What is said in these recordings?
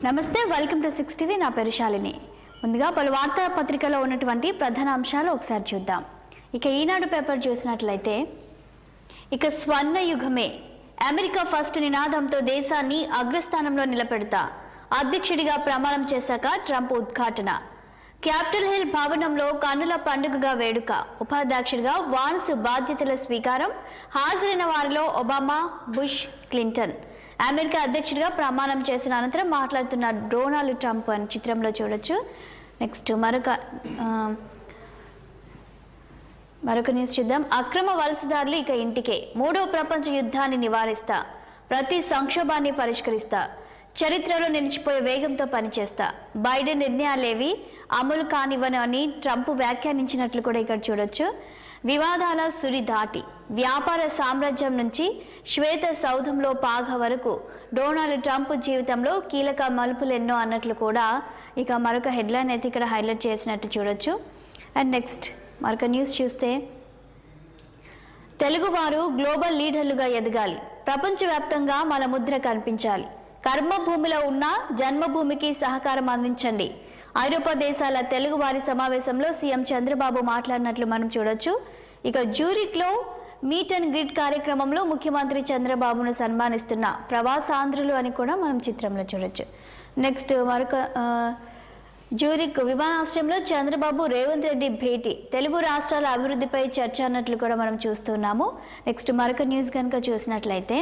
నమస్తే, welcome to 6 TV. నా పేరు శాలిని. ముందుగా పలు వార్తా పత్రికలో ఉన్నటువంటి ప్రధాన అంశాలు ఒకసారి చూద్దాం. ఇక ఈనాడు పేపర్ చూసినట్లయితే ఇక స్వర్ణ యుగమే, అమెరికా ఫస్ట్ నినాదంతో దేశాన్ని అగ్రస్థానంలో నిలబెడతా, అధ్యక్షుడిగా ప్రమాణం చేశాక ట్రంప్ ఉద్ఘాటన. క్యాపిటల్ హిల్ భవనంలో కన్నుల పండుగగా వేడుక, ఉపాధ్యక్షుడిగా వాన్స్ బాధ్యతల స్వీకారం. హాజరైన వారిలో ఒబామా, బుష్, క్లింటన్. అమెరికా అధ్యక్షుడిగా ప్రమాణం చేసిన అనంతరం మాట్లాడుతున్న డొనాల్డ్ ట్రంప్ అని చిత్రంలో చూడొచ్చు. నెక్స్ట్ మరొక న్యూస్ చూద్దాం. అక్రమ వలసదారులు ఇక ఇంటికే, మూడో ప్రపంచ యుద్ధాన్ని నివారిస్తా, ప్రతి సంక్షోభాన్ని పరిష్కరిస్తా, చరిత్రలో నిలిచిపోయే వేగంతో పనిచేస్తా, బైడెన్ నిర్ణయాలేవి అమలు కానివ్వను అని ట్రంప్ వ్యాఖ్యానించినట్లు కూడా ఇక్కడ చూడొచ్చు. వివాదాల సురి దాటి వ్యాపార సామ్రాజ్యం నుంచి శ్వేత సౌధంలో పాగ వరకు డొనాల్డ్ ట్రంప్ జీవితంలో కీలక మలుపులెన్నో అన్నట్లు కూడా ఇక మరొక హెడ్లైన్ అయితే ఇక్కడ హైలైట్ చేసినట్టు చూడొచ్చు. అండ్ నెక్స్ట్ మరొక న్యూస్ చూస్తే, తెలుగువారు గ్లోబల్ లీడర్లుగా ఎదగాలి, ప్రపంచవ్యాప్తంగా మన ముద్ర కనిపించాలి, కర్మభూమిలో ఉన్న జన్మభూమికి సహకారం అందించండి. ఐరోపా దేశాల తెలుగు వారి సమావేశంలో సీఎం చంద్రబాబు మాట్లాడినట్లు మనం చూడొచ్చు. ఇక జ్యూరిక్లో మీట్ అండ్ గ్రీట్ కార్యక్రమంలో ముఖ్యమంత్రి చంద్రబాబును సన్మానిస్తున్న ప్రవాసాంధ్రులు అని కూడా మనం చిత్రంలో చూడొచ్చు. నెక్స్ట్ మరొక జ్యూరిక్ విమానాశ్రయంలో చంద్రబాబు రేవంత్ రెడ్డి భేటీ, తెలుగు రాష్ట్రాల అభివృద్ధిపై చర్చ అన్నట్లు కూడా మనం చూస్తున్నాము. నెక్స్ట్ మరొక న్యూస్ కనుక చూసినట్లయితే,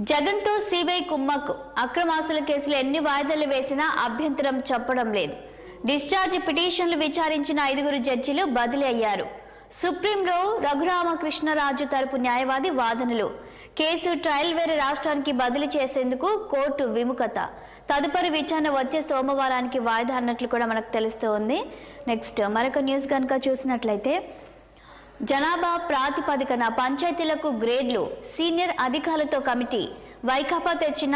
జగన్తో సిబిఐ కుమ్మక్కు, అక్రమాస్తుల కేసులు ఎన్ని వాయిదాలు వేసినా అభ్యంతరం చెప్పడం లేదు. డిశ్చార్జ్ పిటిషన్లు విచారించిన 5 జడ్జీలు బదిలీ అయ్యారు. సుప్రీంలో రఘురామకృష్ణరాజు తరపు న్యాయవాది వాదనలు. కేసు ట్రయల్ వేరే రాష్ట్రానికి బదిలీ చేసేందుకు కోర్టు విముఖత. తదుపరి విచారణ వచ్చే సోమవారానికి వాయిదా అన్నట్లు కూడా మనకు తెలుస్తూ ఉంది. నెక్స్ట్ మరొక న్యూస్ కనుక చూసినట్లయితే, జనాభా ప్రాతిపదికన పంచాయతీలకు గ్రేడ్లు, సీనియర్ అధికారులతో కమిటీ, వైకాపా తెచ్చిన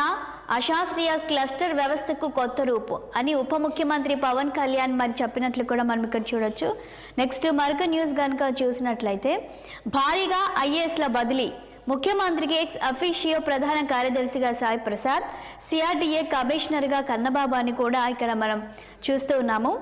అశాస్త్రీయ క్లస్టర్ వ్యవస్థకు కొత్త రూపు అని ఉప ముఖ్యమంత్రి పవన్ కళ్యాణ్ మరి చెప్పినట్లు కూడా మనం ఇక్కడ చూడొచ్చు. నెక్స్ట్ మరొక న్యూస్ కనుక చూసినట్లయితే, భారీగా ఐఏఎస్ల బదిలీ, ముఖ్యమంత్రికి ఎక్స్ అఫీషియో ప్రధాన కార్యదర్శిగా సాయి ప్రసాద్, సిఆర్డీఏ కమిషనర్గా కన్నబాబు అని కూడా ఇక్కడ మనం చూస్తూ ఉన్నాము.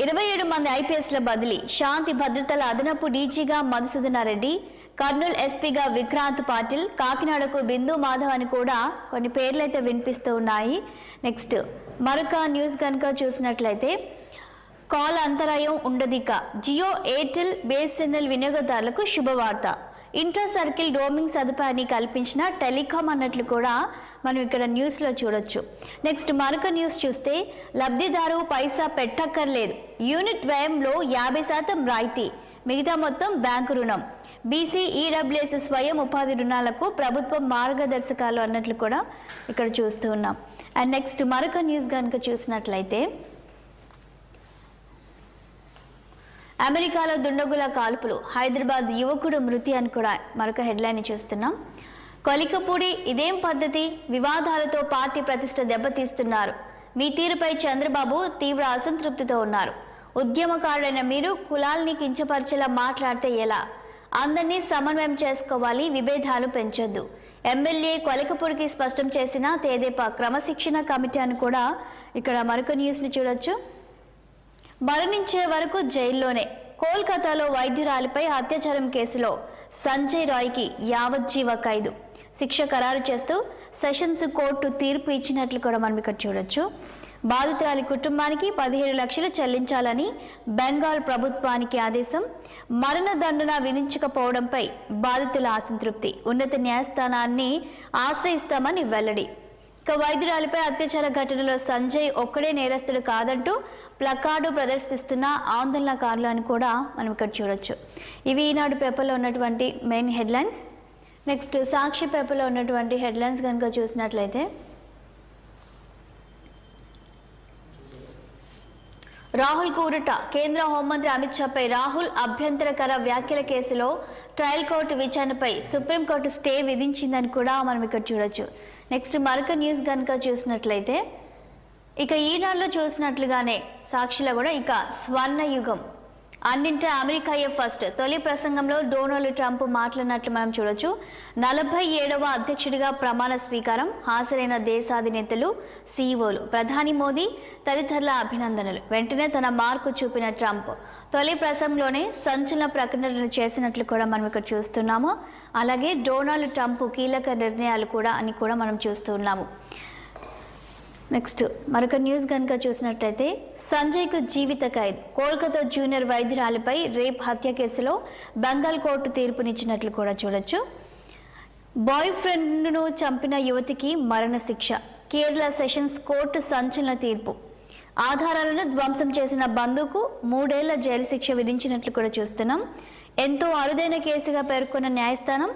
27 మంది ఐపీఎస్ల బదిలీ, శాంతి భద్రతల అదనపు డీజీగా మధుసూదనారెడ్డి, కర్నూలు ఎస్పీగా విక్రాంత్ పాటిల్, కాకినాడకు బిందు మాధవ్ అని కూడా కొన్ని పేర్లు అయితే వినిపిస్తూ ఉన్నాయి. నెక్స్ట్ మరొక న్యూస్ కనుక చూసినట్లయితే, కాల్ అంతరాయం ఉండదిక, జియో ఎయిర్టెల్ బిఎస్ఎన్ఎల్ వినియోగదారులకు శుభవార్త, ఇంటర్ సర్కిల్ రోమింగ్ సదుపాయాన్ని కల్పించిన టెలికాం అన్నట్లు కూడా మనం ఇక్కడ న్యూస్లో చూడొచ్చు. నెక్స్ట్ మరొక న్యూస్ చూస్తే, లబ్ధిదారు పైసా పెట్టక్కర్లేదు, యూనిట్ వ్యయంలో 50% రాయితీ, మిగతా మొత్తం బ్యాంకు రుణం, బీసీ ఈడబ్ల్యూఎస్ స్వయం ఉపాధి రుణాలకు ప్రభుత్వం మార్గదర్శకాలు అన్నట్లు కూడా ఇక్కడ చూస్తూ ఉన్నాం. అండ్ నెక్స్ట్ మరొక న్యూస్ కనుక చూసినట్లయితే, అమెరికాలో దుండగుల కాల్పులు, హైదరాబాద్ యువకుడు మృతి అని కూడా మరొక హెడ్లైన్ చూస్తున్నాం. కొలికపూడి ఇదేం పద్ధతి, వివాదాలతో పార్టీ ప్రతిష్ట దెబ్బతీస్తున్నారు, మీ తీరుపై చంద్రబాబు తీవ్ర అసంతృప్తితో ఉన్నారు. ఉద్యమకారుడైన మీరు కులాల్ని కించపరిచేలా మాట్లాడితే ఎలా, అందరినీ సమన్వయం చేసుకోవాలి, విభేదాలు పెంచొద్దు. ఎమ్మెల్యే కొలికపూడికి స్పష్టం చేసిన తెదేపా క్రమశిక్షణ కమిటీ అని కూడా ఇక్కడ మరొక న్యూస్ని చూడొచ్చు. మరణించే వరకు జైల్లోనే, కోల్కతాలో వైద్యురాలిపై అత్యాచారం కేసులో సంజయ్ రాయ్కి యావజ్జీవ ఖైదు, శిక్ష ఖరారు చేస్తూ సెషన్స్ కోర్టు తీర్పు ఇచ్చినట్లు కూడా మనం ఇక్కడ చూడొచ్చు. బాధితురాలి కుటుంబానికి 17 లక్షలు చెల్లించాలని బెంగాల్ ప్రభుత్వానికి ఆదేశం, మరణదండన విధించకపోవడంపై బాధితుల అసంతృప్తి, ఉన్నత న్యాయస్థానాన్ని ఆశ్రయిస్తామని వెల్లడి. ఇక వైద్యురాలిపై అత్యాచార ఘటనలో సంజయ్ ఒక్కడే నేరస్తుడు కాదంటూ ప్లకార్డు ప్రదర్శిస్తున్న ఆందోళనకారులు అని కూడా మనం ఇక్కడ చూడొచ్చు. ఇవి ఈనాడు పేపర్లో ఉన్నటువంటి మెయిన్ హెడ్లైన్స్. నెక్స్ట్ సాక్షి పేపర్లో ఉన్నటువంటి హెడ్లైన్స్ కనుక చూసినట్లయితే, రాహుల్ కూరుట, కేంద్ర హోంమంత్రి అమిత్ షాపై రాహుల్ అభ్యంతరకర వ్యాఖ్యల కేసులో ట్రయల్ కోర్టు విచారణపై సుప్రీంకోర్టు స్టే విధించిందని కూడా మనం ఇక్కడ చూడొచ్చు. నెక్స్ట్ మరొక న్యూస్ కనుక చూసినట్లయితే, ఇక ఈనాడులో చూసినట్లుగానే సాక్షిలో కూడా ఇక స్వర్ణ యుగం, అన్నింటా అమెరికాయే ఫస్ట్. తొలి ప్రసంగంలో డొనాల్డ్ ట్రంప్ మాట్లాడినట్లు మనం చూడొచ్చు. 47వ అధ్యక్షుడిగా ప్రమాణ స్వీకారం, హాజరైన దేశాధినేతలు, సీఈఓలు, ప్రధాని మోదీ తదితరుల అభినందనలు. వెంటనే తన మార్కు చూపిన ట్రంప్ తొలి ప్రసంగంలోనే సంచలన ప్రకటనలు చేసినట్లు కూడా మనం ఇక్కడ చూస్తున్నాము. అలాగే డొనాల్డ్ ట్రంప్ కీలక నిర్ణయాలు కూడా అని కూడా మనం చూస్తున్నాము. నెక్స్ట్ మరొక న్యూస్ కనుక చూసినట్లయితే సంజయ్కు జీవిత ఖైదు. కోల్కతా జూనియర్ వైద్యురాలిపై రేప్ హత్య కేసులో బెంగాల్ కోర్టు తీర్పునిచ్చినట్లు కూడా చూడొచ్చు. బాయ్ ఫ్రెండ్ను చంపిన యువతికి మరణశిక్ష. కేరళ సెషన్స్ కోర్టు సంచలన తీర్పు. ఆధారాలను ధ్వంసం చేసిన బంధుకు 3 ఏళ్ల జైలు శిక్ష విధించినట్లు కూడా చూస్తున్నాం. ఎంతో అరుదైన కేసుగా పేర్కొన్న న్యాయస్థానం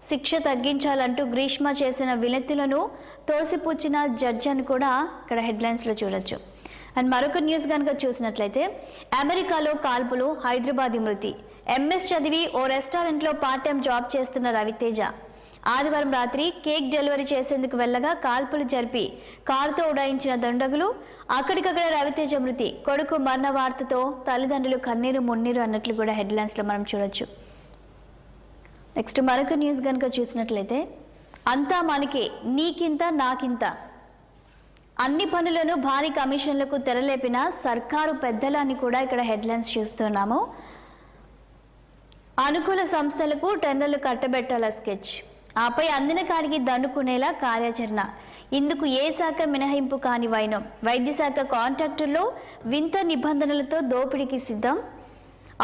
శిక్ష తగ్గించాలంటూ గ్రీష్మ చేసిన వినతులను తోసిపుచ్చిన జడ్జి అని కూడా ఇక్కడ హెడ్లైన్స్లో చూడొచ్చు. అండ్ మరొక న్యూస్ కనుక చూసినట్లయితే అమెరికాలో కాల్పులు, హైదరాబాదీ మృతి. ఎంఎస్ చదివి ఓ రెస్టారెంట్లో పార్ట్ టైం జాబ్ చేస్తున్న రవితేజ ఆదివారం రాత్రి కేక్ డెలివరీ చేసేందుకు వెళ్ళగా కాల్పులు జరిపి కారుతో ఉడాయించిన దుండగులు. అక్కడికక్కడ రవితేజ మృతి. కొడుకు మరణ వార్తతో తల్లిదండ్రులు కన్నీరు మున్నీరు అన్నట్లు కూడా హెడ్లైన్స్లో మనం చూడొచ్చు. నెక్స్ట్ మరొక న్యూస్ కనుక చూసినట్లయితే అంతా మనకే, నీకింత నాకింత. అన్ని పనులను భారీ కమిషన్లకు తెరలేపిన సర్కారు పెద్దలని కూడా ఇక్కడ హెడ్లైన్స్ చూస్తున్నాము. అనుకూల సంస్థలకు టెండర్లు కట్టబెట్టాల స్కెచ్. ఆపై అందిన కాడికి దండుకునేలా కార్యాచరణ. ఇందుకు ఏ శాఖ మినహాయింపు కాని వైనం. వైద్య శాఖ కాంట్రాక్టుల్లో వింత నిబంధనలతో దోపిడీకి సిద్ధం.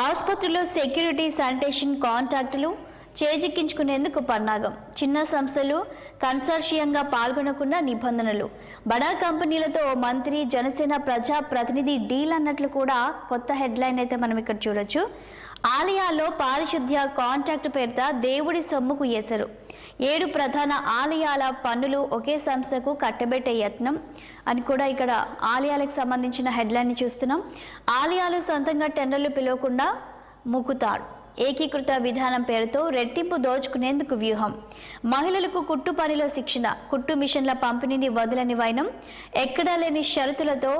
ఆసుపత్రుల్లో సెక్యూరిటీ, శానిటేషన్ కాంట్రాక్టులు చేజిక్కించుకునేందుకు పన్నాగం. చిన్న సంస్థలు కన్సార్షియంగా పాల్గొనకుండా నిబంధనలు. బడా కంపెనీలతో మంత్రి, జనసేన ప్రజా ప్రతినిధి డీల్ అన్నట్లు కూడా కొత్త హెడ్లైన్ అయితే మనం ఇక్కడ చూడొచ్చు. ఆలయాల్లో పారిశుద్ధ్య కాంట్రాక్ట్ పేరిట దేవుడి సొమ్ముకు ఎసరు. 7 ప్రధాన ఆలయాల పన్నులు ఒకే సంస్థకు కట్టబెట్టే యత్నం అని కూడా ఇక్కడ ఆలయాలకు సంబంధించిన హెడ్లైన్ చూస్తున్నాం. ఆలయాలు సొంతంగా టెండర్లు పిలవకుండా ముక్కుతాడు. ఏకీకృత విధానం పేరుతో రెట్టింపు దోచుకునేందుకు వ్యూహం. మహిళలకు కుట్టు పనిలో శిక్షణ. కుట్టు మిషన్ల పంపిణీని వదలని వైనం. ఎక్కడా లేని షరతులతో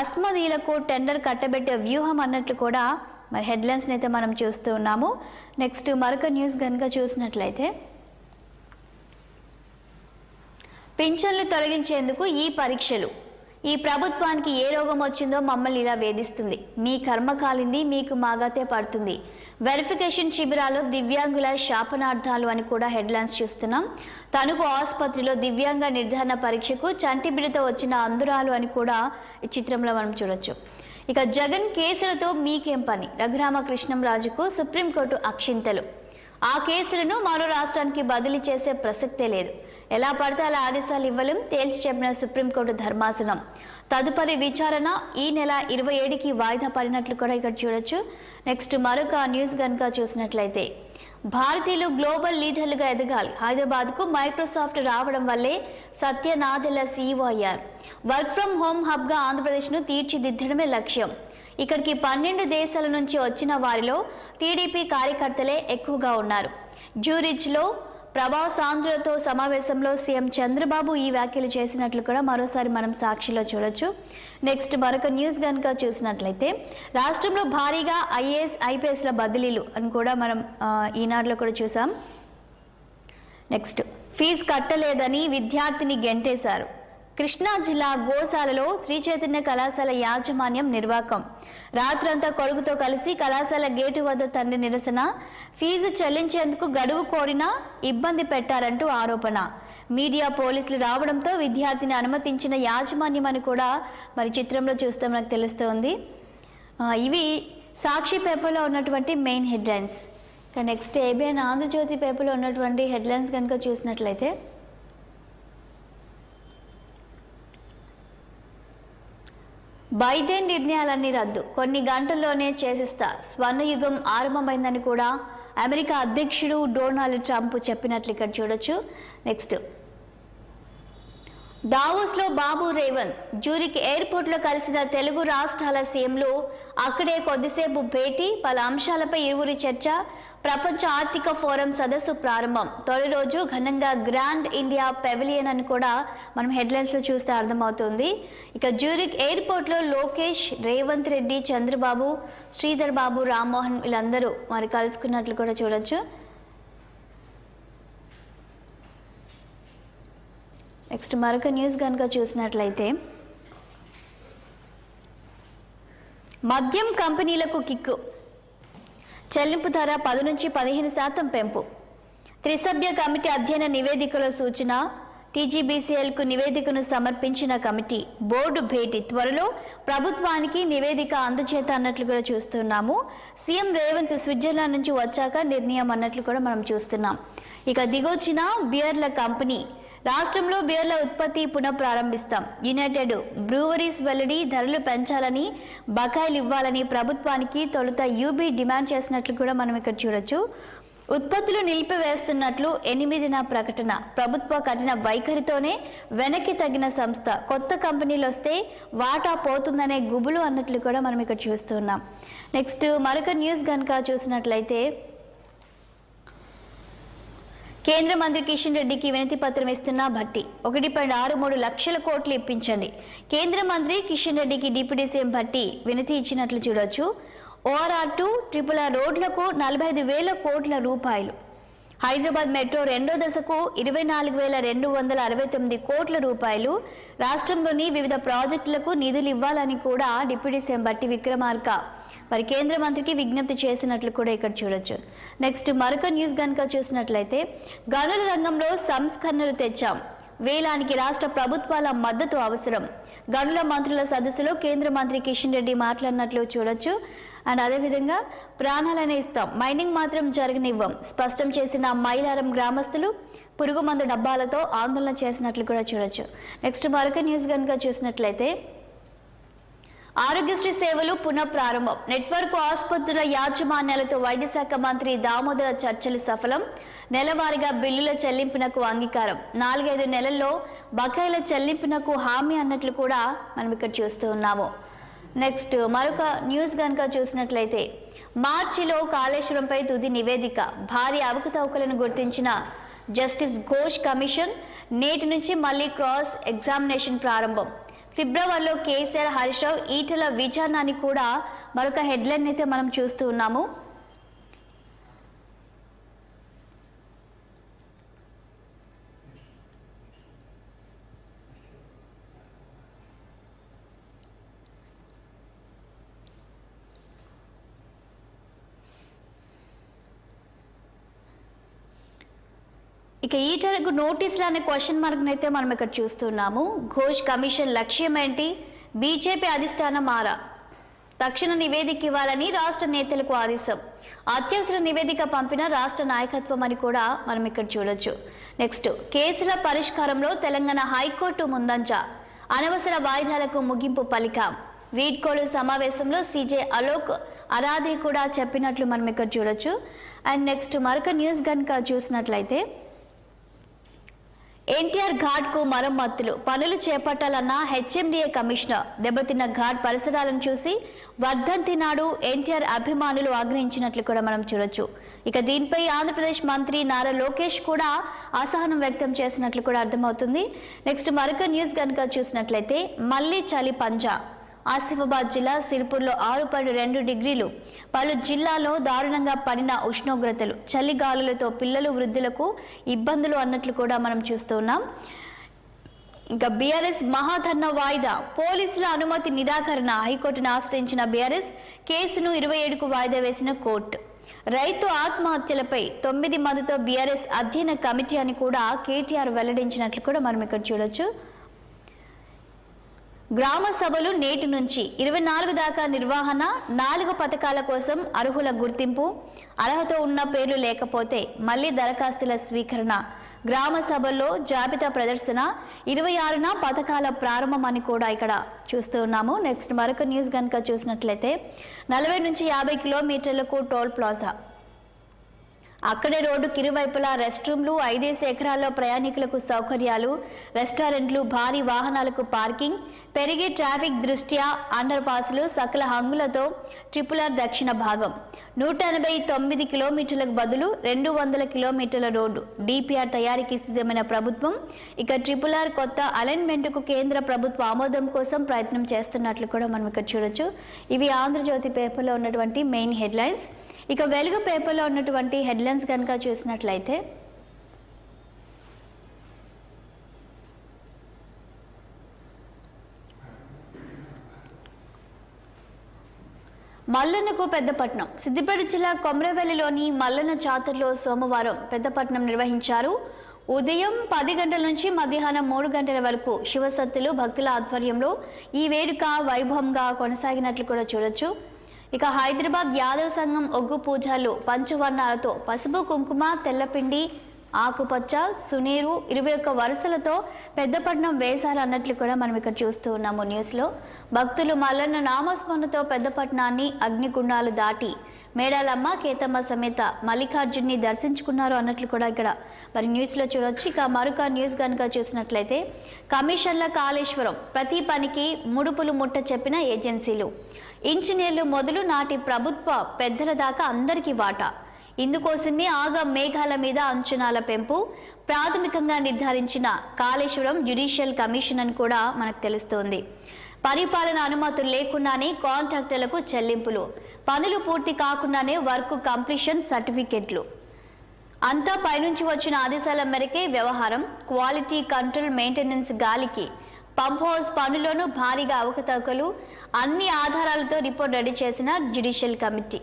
అస్మదీలకు టెండర్ కట్టబెట్టే వ్యూహం అన్నట్లు కూడా మరి హెడ్లైన్స్ అయితే మనం చూస్తూ ఉన్నాము. నెక్స్ట్ మరొక న్యూస్ కనుక చూసినట్లయితే పింఛన్లు తొలగించేందుకు ఈ పరీక్షలు. ఈ ప్రభుత్వానికి ఏ రోగం వచ్చిందో మమ్మల్ని ఇలా వేధిస్తుంది. మీ కర్మ కాలింది, మీకు మాగతే పడుతుంది. వెరిఫికేషన్ శిబిరాలు దివ్యాంగుల శాపనార్థాలు అని కూడా హెడ్లైన్స్ చూస్తున్నాం. తణుకు ఆసుపత్రిలో దివ్యాంగ నిర్ధారణ పరీక్షకు చంటి బిడ్డతో వచ్చిన అందురాలు అని కూడా ఈ చిత్రంలో మనం చూడొచ్చు. ఇక జగన్ కేసులతో మీకేం పని. రఘురామకృష్ణంరాజుకు సుప్రీంకోర్టు అక్షింతలు. ఆ కేసులను మరో రాష్ట్రానికి బదిలీ చేసే ప్రసక్తే లేదు. ఎలా పడితే అలా ఆదేశాలు ఇవ్వలేం తేల్చి చెప్పిన సుప్రీంకోర్టు ధర్మాసనం. తదుపరి విచారణ ఈ నెల 27కి వాయిదా పడినట్లు కూడా ఇక్కడ చూడొచ్చు. నెక్స్ట్ మరొక న్యూస్ కనుక చూసినట్లయితే భారతీయులు గ్లోబల్ లీడర్లుగా ఎదగాలి. హైదరాబాద్కు మైక్రోసాఫ్ట్ రావడం వల్లే సత్య నాదెళ్ల సీఈఓ అయ్యారు. వర్క్ ఫ్రం హోమ్ హబ్గా ఆంధ్రప్రదేశ్ను తీర్చిదిద్దడమే లక్ష్యం. ఇక్కడికి 12 దేశాల నుంచి వచ్చిన వారిలో టీడీపీ కార్యకర్తలే ఎక్కువగా ఉన్నారు. జ్యూరిచ్లో ప్రభావసాంధ్రులతో సమావేశంలో సీఎం చంద్రబాబు ఈ వ్యాఖ్యలు చేసినట్లు కూడా మరోసారి మనం సాక్షిలో చూడొచ్చు. నెక్స్ట్ మరొక న్యూస్ కనుక చూసినట్లయితే రాష్ట్రంలో భారీగా ఐఏఎస్, ఐపీఎస్ల బదిలీలు అని కూడా మనం ఈనాడులో కూడా చూసాం. నెక్స్ట్ ఫీజు కట్టలేదని విద్యార్థిని గెంటేశారు. కృష్ణా జిల్లా గోశాలలో శ్రీ చైతన్య కళాశాల యాజమాన్యం నిర్వాకం. రాత్రంతా కొడుకుతో కలిసి కళాశాల గేటు వద్ద తండ్రి నిరసన. ఫీజు చెల్లించేందుకు గడువు కోరినా ఇబ్బంది పెట్టారంటూ ఆరోపణ. మీడియా, పోలీసులు రావడంతో విద్యార్థిని అనుమతించిన యాజమాన్యం అని కూడా మరి చిత్రంలో చూస్తే మనకు తెలుస్తోంది. ఇవి సాక్షి పేపర్లో ఉన్నటువంటి main headlines. Next ABN Andhra Jyothi పేపర్లో ఉన్నటువంటి హెడ్లైన్స్ కనుక చూసినట్లయితే బైడెన్ నిర్ణయాలన్నీ రద్దు, కొన్ని గంటల్లోనే చేసేస్తా, స్వర్ణయుగం ఆరంభమైందని కూడా అమెరికా అధ్యక్షుడు డొనాల్డ్ ట్రంప్ చెప్పినట్లు ఇక్కడ చూడొచ్చు. నెక్స్ట్ దావోస్లో బాబు రేవంత్, జ్యూరిక్ ఎయిర్పోర్ట్లో కలిసిన తెలుగు రాష్ట్రాల సీఎంలు. అక్కడే కొద్దిసేపు భేటీ, పలు అంశాలపై ఇరువురి చర్చ. ప్రపంచ ఆర్థిక ఫోరం సదస్సు ప్రారంభం. తొలి రోజు ఘనంగా గ్రాండ్ ఇండియా పెవిలియన్ అని కూడా మనం హెడ్లైన్స్లో చూస్తే అర్థమవుతుంది. ఇక జ్యూరిక్ ఎయిర్పోర్ట్లో లోకేష్, రేవంత్ రెడ్డి, చంద్రబాబు, శ్రీధర్ బాబు, రామ్మోహన్ వీళ్ళందరూ మరి కలుసుకున్నట్లు కూడా చూడొచ్చు. నెక్స్ట్ మరొక న్యూస్ కనుక చూసినట్లయితే, మద్యం కంపెనీలకు కిక్కు, చెల్లింపు ధర 10 నుంచి 15% పెంపు. త్రిసభ్య కమిటీ అధ్యయన నివేదికలో సూచన. టీజీబీసీఎల్కు నివేదికను సమర్పించిన కమిటీ. బోర్డు భేటీ త్వరలో ప్రభుత్వానికి నివేదిక అందజేత అన్నట్లు కూడా చూస్తున్నాము. సీఎం రేవంత్ స్విట్జర్లాండ్ నుంచి వచ్చాక నిర్ణయం అన్నట్లు కూడా మనం చూస్తున్నాం. ఇక దిగొచ్చిన బియర్ల కంపెనీ. రాష్ట్రంలో బియర్ల ఉత్పత్తి పునఃప్రారంభిస్తాం. యునైటెడ్ బ్రూవరీస్ వెల్లడి. ధరలు పెంచాలని, బకాయిలు ఇవ్వాలని ప్రభుత్వానికి తొలుత యూబీ డిమాండ్ చేసినట్లు కూడా మనం ఇక్కడ చూడొచ్చు. ఉత్పత్తులు నిలిపివేస్తున్నట్లు 8న ప్రకటన. ప్రభుత్వ కఠిన వైఖరితోనే వెనక్కి తగ్గిన సంస్థ. కొత్త కంపెనీలు వస్తే వాటా పోతుందనే గుబులు అన్నట్లు కూడా మనం ఇక్కడ చూస్తున్నాం. నెక్స్ట్ మరొక న్యూస్ కనుక చూసినట్లయితే, కేంద్ర మంత్రి కిషన్ రెడ్డికి వినతి పత్రం ఇస్తున్న భట్టి. 1.63 లక్షల కోట్లు ఇప్పించండి. కేంద్ర మంత్రి కిషన్ రెడ్డికి డిప్యూటీ సీఎం భట్టి వినతి ఇచ్చినట్లు చూడొచ్చు. ORR2 RRR రోడ్లకు 45,000 కోట్ల రూపాయలు. హైదరాబాద్ మెట్రో 2వ దశకు 24,269 కోట్ల రూపాయలు. రాష్ట్రంలోని వివిధ ప్రాజెక్టులకు నిధులు ఇవ్వాలని కూడా డిప్యూటీ సీఎం భట్టి విక్రమార్క మరి కేంద్ర మంత్రికి విజ్ఞప్తి చేసినట్లు కూడా ఇక్కడ చూడొచ్చు. నెక్స్ట్ మరొక న్యూస్ కనుక చూసినట్లయితే, గనుల రంగంలో సంస్కరణలు తెచ్చాం. వేలానికి రాష్ట్ర ప్రభుత్వాల మద్దతు అవసరం. గనుల మంత్రుల సదస్సులో కేంద్ర మంత్రి కిషన్ రెడ్డి మాట్లాడినట్లు చూడొచ్చు. అండ్ అదేవిధంగా ప్రాణాలనే ఇస్తాం, మైనింగ్ మాత్రం జరగనివ్వం స్పష్టం చేసిన మైలారం గ్రామస్తులు. పురుగు మందు డబ్బాలతో ఆందోళన చేసినట్లు కూడా చూడొచ్చు. నెక్స్ట్ మరొక న్యూస్ కనుక చూసినట్లయితే, ఆరోగ్యశ్రీ సేవలు పునఃప్రారంభం. నెట్వర్క్ ఆసుపత్రుల యాజమాన్యాలతో వైద్య శాఖ మంత్రి దామోదర చర్చలు సఫలం. నెలవారీగా బిల్లుల చెల్లింపునకు అంగీకారం. 4-5 నెలల్లో బకాయిల చెల్లింపునకు హామీ అన్నట్లు కూడా మనం ఇక్కడ చూస్తూ ఉన్నాము. నెక్స్ట్ మరొక న్యూస్ కనుక చూసినట్లయితే, మార్చిలో కాళేశ్వరంపై తుది నివేదిక. భారీ అవకతవకలను గుర్తించిన జస్టిస్ ఘోష్ కమిషన్. నేటి నుంచి మళ్లీ క్రాస్ ఎగ్జామినేషన్ ప్రారంభం. ఫిబ్రవరిలో కేసీఆర్, హరీష్ రావు, ఈటల విచారణ అని కూడా మరొక హెడ్లైన్ అయితే మనం చూస్తూ ఉన్నాము. ఇక ఈటలకు నోటీసులు అనే క్వశ్చన్ మార్క్ అయితే మనం ఇక్కడ చూస్తున్నాము. ఘోష్ కమిషన్ లక్ష్యం ఏంటి? బీజేపీ అధిష్టానం ఆరా. తక్షణ నివేదిక ఇవ్వాలని రాష్ట్ర నేతలకు ఆదేశం. అత్యవసర నివేదిక పంపిన రాష్ట్ర నాయకత్వం అని కూడా మనం ఇక్కడ చూడొచ్చు. నెక్స్ట్ కేసుల పరిష్కారంలో తెలంగాణ హైకోర్టు ముందంజ. అనవసర వాయిదాలకు ముగింపు పలికాం. వీడ్కోలు సమావేశంలో సీజే అలోక్ అరాధే కూడా చెప్పినట్లు మనం ఇక్కడ చూడొచ్చు. అండ్ నెక్స్ట్ మరొక న్యూస్ కనుక చూసినట్లయితే, ఎన్టీఆర్ ఘాట్ కు మరమ్మతులు. పనులు చేపట్టాలన్న హెచ్ఎండిఏ కమిషనర్. దెబ్బతిన్న ఘాట్ పరిసరాలను చూసి వర్ధంతి నాడు ఎన్టీఆర్ అభిమానులు ఆగ్రహించినట్లు కూడా మనం చూడొచ్చు. ఇక దీనిపై ఆంధ్రప్రదేశ్ మంత్రి నారా లోకేష్ కూడా అసహనం వ్యక్తం చేసినట్లు కూడా అర్థమవుతుంది. నెక్స్ట్ మరొక న్యూస్ కనుక చూసినట్లయితే, మళ్లీ చలి పంజా. ఆసిఫాబాద్ జిల్లా సిర్పూర్లో 6.2 డిగ్రీలు. పలు జిల్లాల్లో దారుణంగా పడిన ఉష్ణోగ్రతలు. చలిగాలులతో పిల్లలు, వృద్ధులకు ఇబ్బందులు అన్నట్లు కూడా మనం చూస్తున్నాం. ఇంకా బీఆర్ఎస్ మహాధర్నా వాయిదా. పోలీసుల అనుమతి నిరాకరణ. హైకోర్టును ఆశ్రయించిన బీఆర్ఎస్ కేసును 27కు వాయిదా వేసిన కోర్టు. రైతు ఆత్మహత్యలపై 9 మందితో బీఆర్ఎస్ అధ్యయన కమిటీ అని కూడా కేటీఆర్ వెల్లడించినట్లు కూడా మనం ఇక్కడ చూడొచ్చు. గ్రామ సభలు నేటి నుంచి 24 దాకా నిర్వహణ. 4 పథకాల కోసం అర్హుల గుర్తింపు. అర్హత ఉన్న పేర్లు లేకపోతే మళ్లీ దరఖాస్తుల స్వీకరణ. గ్రామ సభల్లో జాబితా ప్రదర్శన. 26న పథకాల ప్రారంభం అని కూడా ఇక్కడ చూస్తూ ఉన్నాము. నెక్స్ట్ మరొక న్యూస్ కనుక చూసినట్లయితే, 40 నుంచి 50 కిలోమీటర్లకు టోల్ ప్లాజా. అక్కడే రోడ్డుకి ఇరువైపులా రెస్ట్ రూమ్లు, 5 ఎకరాల్లో ప్రయాణికులకు సౌకర్యాలు, రెస్టారెంట్లు, భారీ వాహనాలకు పార్కింగ్, పెరిగే ట్రాఫిక్ దృష్ట్యా అండర్ పాస్లు, సకల హంగులతో ట్రిపుల్-ఆర్ దక్షిణ భాగం 189 కిలోమీటర్లకు బదులు 200 కిలోమీటర్ల రోడ్డు డిపిఆర్ తయారీకి సిద్ధమైన ప్రభుత్వం. ఇక ట్రిపుల్-ఆర్ కొత్త అలైన్మెంట్కు కేంద్ర ప్రభుత్వ ఆమోదం కోసం ప్రయత్నం చేస్తున్నట్లు కూడా మనం ఇక్కడ చూడొచ్చు. ఇవి ఆంధ్రజ్యోతి పేపర్లో ఉన్నటువంటి మెయిన్ హెడ్లైన్స్. ఇక వెలుగు పేపర్లో ఉన్నటువంటి హెడ్లైన్స్ కనుక చూసినట్లయితే, మల్లన్నకు పెద్దపట్నం. సిద్దిపేట జిల్లా కొమరవెల్లిలోని మల్లన్న జాతరలో సోమవారం పెద్దపట్నం నిర్వహించారు. ఉదయం 10 గంటల నుంచి మధ్యాహ్నం 3 గంటల వరకు శివసత్తులు భక్తుల ఆధ్వర్యంలో ఈ వేడుక వైభవంగా కొనసాగినట్లు కూడా చూడొచ్చు. ఇక హైదరాబాద్ యాదవ్ సంఘం ఒగ్గు పూజలు పంచవర్ణాలతో పసుపు, కుంకుమ, తెల్లపిండి, ఆకుపచ్చ, సునీరు 21 వరుసలతో పెద్దపట్నం వేశారు అన్నట్లు కూడా మనం ఇక్కడ చూస్తూ ఉన్నాము న్యూస్లో. భక్తులు మల్లన్న నామస్మరణతో పెద్దపట్నాన్ని అగ్నిగుండాలు దాటి మేడాలమ్మ, కేతమ్మ సమేత మల్లికార్జున్ని దర్శించుకున్నారు అన్నట్లు కూడా ఇక్కడ మరి న్యూస్లో చూడొచ్చు. ఇక మరొక న్యూస్ కనుక చూసినట్లయితే, కమిషన్ల కాళేశ్వరం, ప్రతి పనికి ముడుపులు ముట్ట చెప్పిన ఏజెన్సీలు, ఇంజనీర్లు మొదలు నాటి ప్రభుత్వ పెద్దల దాకా అందరికీ వాటా. ఇందుకోసమే ఆగా మేఘాల మీద అంచనాల పెంపు, ప్రాథమికంగా నిర్ధారించిన కాళేశ్వరం జ్యుడిషియల్ కమిషన్ అని కూడా మనకు తెలుస్తోంది. పరిపాలన అనుమతులు లేకుండానే కాంట్రాక్టర్లకు చెల్లింపులు, పనులు పూర్తి కాకుండానే వర్క్ కంప్లీషన్ సర్టిఫికెట్లు, అంతా పైనుంచి వచ్చిన ఆదేశాల మేరకే వ్యవహారం. క్వాలిటీ కంట్రోల్, మెయింటెనెన్స్ గాలికి. పంప్ హౌస్ పనుల్లోనూ భారీగా అవకతవకలు, అన్ని ఆధారాలతో రిపోర్ట్ రెడీ చేసిన జ్యుడిషియల్ కమిటీ.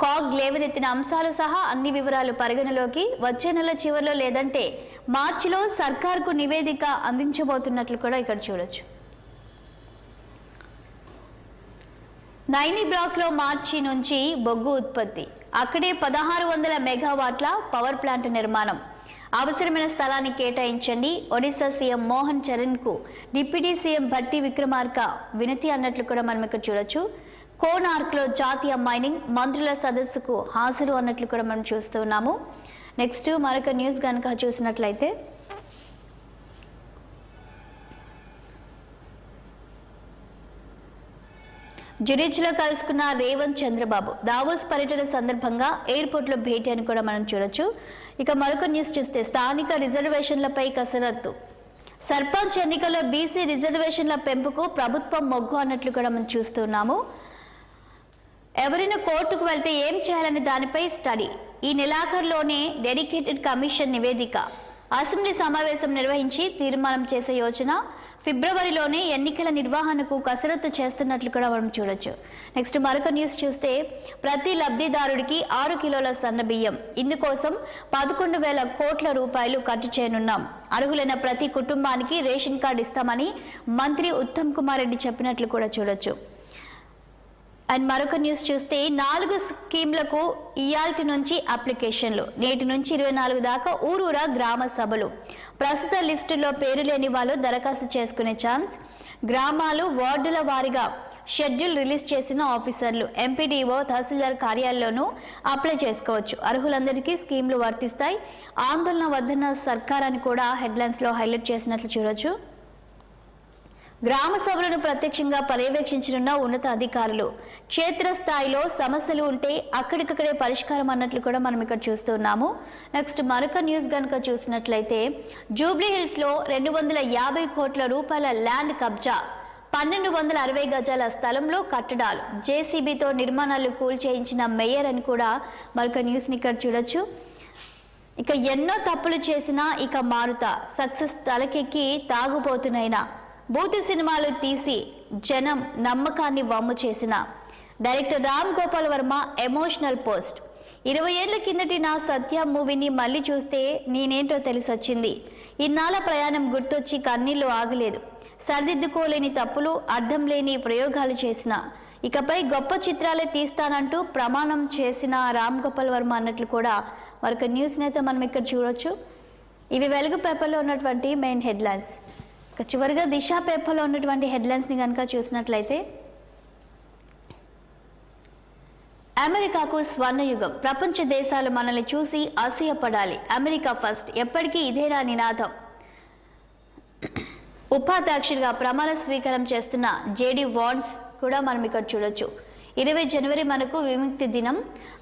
కాగ్ లేవనెత్తిన అంశాలు సహా అన్ని వివరాలు పరిగణలోకి వచ్చే నెల చివరిలో లేదంటే మార్చిలో సర్కార్కు నివేదిక అందించబోతున్నట్లు కూడా ఇక్కడ చూడొచ్చు. నైని బ్లాక్లో మార్చి నుంచి బొగ్గు ఉత్పత్తి, అక్కడే 1600 మెగావాట్ల పవర్ ప్లాంట్ నిర్మాణం. అవసరమైన స్థలాన్ని కేటాయించండి. ఒడిశా సీఎం మోహన్ చరణ్కు డిప్యూటీ సీఎం భట్టి విక్రమార్క వినతి అన్నట్లు కూడా మనం ఇక్కడ చూడొచ్చు. కోనార్క్లో జాతీయ మైనింగ్ మంత్రుల సదస్సుకు హాజరు అన్నట్లు కూడా మనం చూస్తూ ఉన్నాము. నెక్స్ట్ మరొక న్యూస్ కనుక చూసినట్లయితే, జురిచ్లో కలుసుకున్న రేవంత్ చంద్రబాబు, దావోస్ పర్యటన సందర్భంగా ఎయిర్పోర్ట్లో భేటీ అని కూడా మనం చూడొచ్చు. ఇక మరొక న్యూస్ చూస్తే, స్థానిక రిజర్వేషన్లపై కసరత్తు, సర్పంచ్ ఎన్నికల్లో బీసీ రిజర్వేషన్ల పెంపుకు ప్రభుత్వం మొగ్గు అన్నట్లు కూడా మనం చూస్తున్నాము. ఎవరైనా కోర్టుకు వెళ్తే ఏం చేయాలనే దానిపై స్టడీ, ఈ నెలాఖరులోనే డెడికేటెడ్ కమిషన్ నివేదిక, అసెంబ్లీ సమావేశం నిర్వహించి తీర్మానం చేసే యోచన, ఫిబ్రవరిలోనే ఎన్నికల నిర్వహణకు కసరత్తు చేస్తున్నట్లు కూడా మనం చూడొచ్చు. నెక్స్ట్ మరొక న్యూస్ చూస్తే, ప్రతి లబ్ధిదారుడికి 6 కిలోల సన్న బియ్యం, ఇందుకోసం 11,000 కోట్ల రూపాయలు ఖర్చు చేయనున్నాం. అర్హులైన ప్రతి కుటుంబానికి రేషన్ కార్డు ఇస్తామని మంత్రి ఉత్తమ్ కుమార్ రెడ్డి చెప్పినట్లు కూడా చూడొచ్చు. అండ్ మరొక న్యూస్ చూస్తే, 4 స్కీమ్లకు ఇయాల్టి నుంచి అప్లికేషన్లు, నేటి నుంచి 24 దాకా ఊరూరా గ్రామ సభలు. ప్రస్తుత లిస్టులో పేరు లేని వాళ్ళు దరఖాస్తు చేసుకునే ఛాన్స్. గ్రామాలు, వార్డుల వారీగా షెడ్యూల్ రిలీజ్ చేసిన ఆఫీసర్లు ఎంపీడీఓ, తహసీల్దార్ కార్యాలయంలోనూ అప్లై చేసుకోవచ్చు. అర్హులందరికీ స్కీమ్లు వర్తిస్తాయి. ఆందోళన వద్దన్న సర్కార్ అని కూడా హెడ్లైన్స్లో హైలైట్ చేసినట్లు చూడొచ్చు. గ్రామ సభలను ప్రత్యక్షంగా పర్యవేక్షించనున్న ఉన్నత అధికారులు, క్షేత్రస్థాయిలో సమస్యలు ఉంటే అక్కడికక్కడే పరిష్కారం అన్నట్లు కూడా మనం ఇక్కడ చూస్తున్నాము. నెక్స్ట్ మరొక న్యూస్ కనుక చూసినట్లయితే, జూబ్లీ హిల్స్లో 250 కోట్ల రూపాయల ల్యాండ్ కబ్జా, 1260 గజాల స్థలంలో కట్టడాలు, జేసీబీతో నిర్మాణాలు కూల్చేయించిన మేయర్ అని కూడా మరొక న్యూస్ని ఇక్కడ చూడొచ్చు. ఇక ఎన్నో తప్పులు చేసినా ఇక మారుతా, సక్సెస్ తలకెక్కి తాగుపోతున్నైనా, బూతు సినిమాలు తీసి జనం నమ్మకాన్ని వమ్ము చేసిన director Ram Gopal Varma emotional post. 20 ఏళ్ల కిందటి నా సత్య మూవీని మళ్ళీ చూస్తే నేనేంటో తెలిసొచ్చింది. ఇన్నాళ్ళ ప్రయాణం గుర్తొచ్చి కన్నీళ్లు ఆగలేదు. సరిదిద్దుకోలేని తప్పులు, అర్థం లేని ప్రయోగాలు చేసిన, ఇకపై గొప్ప చిత్రాలే తీస్తానంటూ ప్రమాణం చేసిన రామ్ గోపాల్ వర్మ అన్నట్లు కూడా మరొక న్యూస్ని అయితే మనం ఇక్కడ చూడొచ్చు. ఇవి వెలుగు పేపర్లో ఉన్నటువంటి మెయిన్ హెడ్లైన్స్. చివరిగా దిశ పేపర్లో ఉన్నటువంటి హెడ్లైన్స్ని కనుక చూసినట్లయితే, అమెరికాకు స్వర్ణయుగం. ప్రపంచ దేశాలు మనల్ని చూసి అసూయపడాలి. అమెరికా ఫస్ట్, ఎప్పటికీ ఇదేనా నినాదం. ఉపాధ్యక్షుడిగా ప్రమాణ స్వీకారం చేస్తున్న జేడీ వాన్స్ కూడా మనం ఇక్కడ చూడొచ్చు. 20 జనవరి మనకు విముక్తి దినం.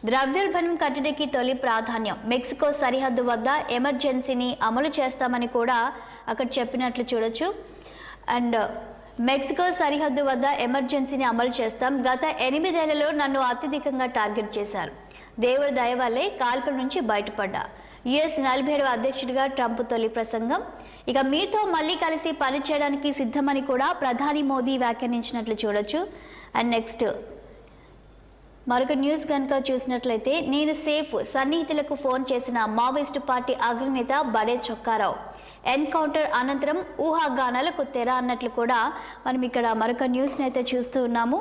ద్రవ్యోల్బణం కట్టడికి తొలి ప్రాధాన్యం. మెక్సికో సరిహద్దు వద్ద ఎమర్జెన్సీని అమలు చేస్తామని కూడా అక్కడ చెప్పినట్లు చూడొచ్చు. అండ్ మెక్సికో సరిహద్దు వద్ద ఎమర్జెన్సీని అమలు చేస్తాం. గత 8 ఏళ్లలో నన్ను అత్యధికంగా టార్గెట్ చేశారు. దేవుడి దయ వల్లే కాల్పుల నుంచి బయటపడ్డా. యుఎస్ 47వ అధ్యక్షుడిగా ట్రంప్ తొలి ప్రసంగం. ఇక మీతో మళ్ళీ కలిసి పనిచేయడానికి సిద్ధమని కూడా ప్రధాని మోదీ వ్యాఖ్యానించినట్లు చూడొచ్చు. అండ్ నెక్స్ట్ మరొక న్యూస్ కనుక చూసినట్లయితే, నేను సేఫ్, సన్నిహితులకు ఫోన్ చేసిన మావోయిస్టు పార్టీ అగ్రనేత బడే చొక్కారావు. ఎన్కౌంటర్ అనంతరం ఊహాగానాలకు తెర అన్నట్లు కూడా మనం ఇక్కడ మరొక న్యూస్ని అయితే చూస్తూ ఉన్నాము.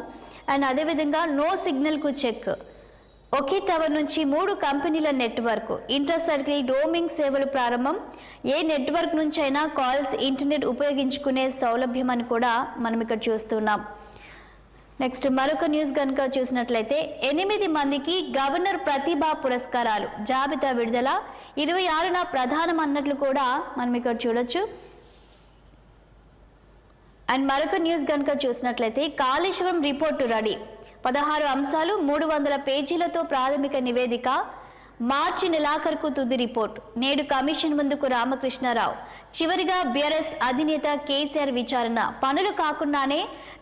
అండ్ అదేవిధంగా నో సిగ్నల్కు చెక్. ఒకే టవర్ నుంచి 3 కంపెనీల నెట్వర్క్. ఇంటర్ సర్కిల్ రోమింగ్ సేవలు ప్రారంభం. ఏ నెట్వర్క్ నుంచైనా కాల్స్, ఇంటర్నెట్ ఉపయోగించుకునే సౌలభ్యం అని కూడా మనం ఇక్కడ చూస్తున్నాం. నెక్స్ట్ మరొక న్యూస్ కనుక చూసినట్లయితే, 8 మందికి గవర్నర్ ప్రతిభా పురస్కారాలు. జాబితా విడుదల 26న ప్రధానం అన్నట్లు కూడా మనం ఇక్కడ చూడొచ్చు. అండ్ మరొక న్యూస్ కనుక చూసినట్లయితే, కాళేశ్వరం రిపోర్టు రెడీ. 16 అంశాలు, 300 పేజీలతో ప్రాథమిక నివేదిక. మార్చి నెలాఖరుకు తుది రిపోర్ట్. నేడు కమిషన్ ముందుకు రామకృష్ణారావు. చివరిగా బీఆర్ఎస్ అధినేత కేసీఆర్ విచారణ. పనులు కాకుండానే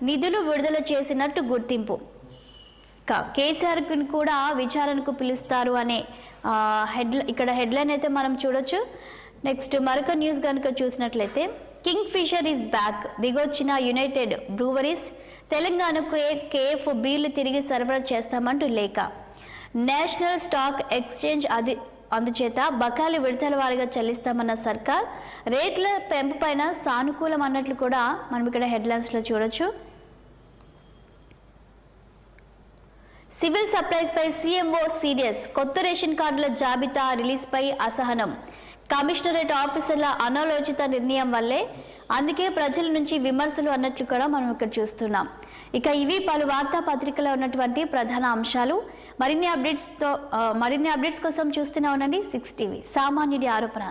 నిధులు విడుదల చేసినట్టు గుర్తింపు. కేసీఆర్ కూడా విచారణకు పిలుస్తారు అనే ఇక్కడ హెడ్లైన్ అయితే మనం చూడొచ్చు. నెక్స్ట్ మరొక న్యూస్ కనుక చూసినట్లయితే, కింగ్ ఫిషర్ ఈజ్ బ్యాక్. దిగొచ్చిన యునైటెడ్ బ్రూవరీస్. తెలంగాణకు కేఎఫ్ బీర్లు తిరిగి సరఫరా చేస్తామంటూ లేఖ. నేషనల్ స్టాక్ ఎక్స్చేంజ్ అందుచేత బకాయిలు విడతల వారీగా చెల్లిస్తామన్న సర్కార్. రేట్ల పెంపు పైన సానుకూలం అన్నట్లు కూడా మనం ఇక్కడ హెడ్లైన్స్లో చూడొచ్చు. సివిల్ సప్లైస్ పై సీఎంఓ సీరియస్. కొత్త రేషన్ కార్డుల జాబితా రిలీజ్పై అసహనం. కమిషనరేట్ ఆఫీసర్ల అనాలోచిత నిర్ణయం వల్లే, అందుకే ప్రజల నుంచి విమర్శలు అన్నట్లు కూడా మనం ఇక్కడ చూస్తున్నాం. ఇక ఇవి పలు వార్తాపత్రికలో ఉన్నటువంటి ప్రధాన అంశాలు. మరిన్ని అప్డేట్స్ కోసం చూస్తూనే ఉండండి 6 టీవీ, సామాన్యుడి ఆరోపణ.